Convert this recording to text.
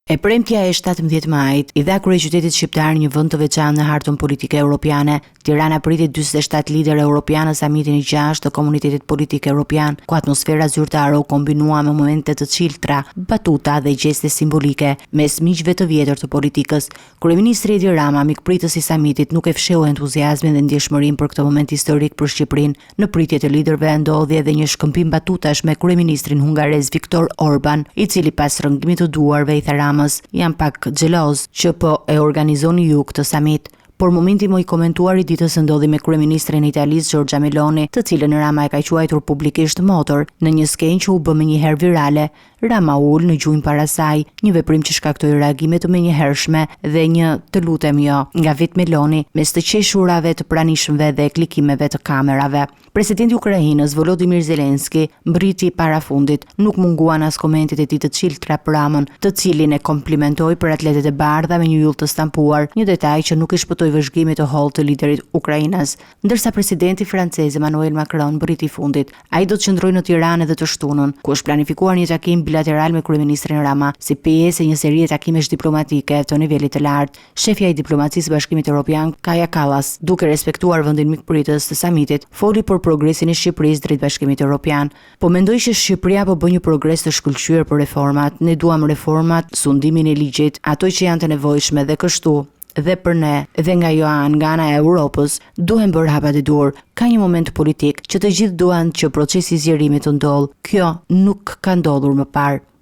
E premtja e 17 majit i dha kryeqytetit shqiptar një vend të veçantë në hartën politike europiane. Tirana priti 47 liderë europianë në samitin e 6 të Komunitetit Politik Evropian, ku atmosfera zyrtare u kombinua me momente të çiltra, batuta dhe gjeste simbolike mes miqve të vjetër të politikës. Kryeministri Edi Rama, mikpritës i samitit, nuk e fsheu entuziazmin dhe ndjeshmërinë për këtë moment historik për Shqipërinë. Në pritje të liderëve ndodhi edhe një shkëmbim batutash me kryeministrin hungarez Viktor Orban, i cili pas rrëngimit të duarve i tha janë pak xheloz që po e organizoni ju këtë samit. Por momenti më i komentuar i ditës ndodhi me kryeministrin e Italisë Giorgia Meloni, të cilën Rama e ka quajtur publikisht motor në një skenjë që u bë menjëherë virale. Rama ul në gjujmë para saj, një veprim që shkaktoi reagime të menjëhershme dhe një të lutem jo nga vet Meloni, mes të qeshurave të pranishmëve dhe klikimeve të kamerave. Presidenti i Ukrainës Volodymyr Zelensky mbriti para fundit, nuk munguan as komentet e tij të çiltra për Ramën, të cilin e komplimentoi për atletet e bardha me një yll të stampuar, një detaj që nuk i shpëtoi vëzhgimit të hollë të liderit ukrainas. Ndërsa presidenti francez Emmanuel Macron mbriti fundit, ai do të qëndrojë në Tiranë edhe të shtunën, ku është planifikuar një takim bilateral me kryeministrin Rama, si pjesë e një serie takimesh diplomatike të nivelit të lartë. Shefja i diplomacisë së Bashkimit Evropian, Kaja Kallas, duke respektuar vendin mikpritës të samitit, foli për progresin e Shqipërisë drejt Bashkimit Evropian. Po mendoj që Shqipëria po bën një progres të shkëlqyer për reformat. Ne duam reformat, sundimin e ligjit, ato që janë të nevojshme dhe kështu. Dhe për ne, dhe nga nga ana e Europës, duhen bërë hapat e dur. Ka një moment politik që të gjithë duan që procesi i zgjerimit të ndodhë. Kjo nuk ka ndodhur më parë.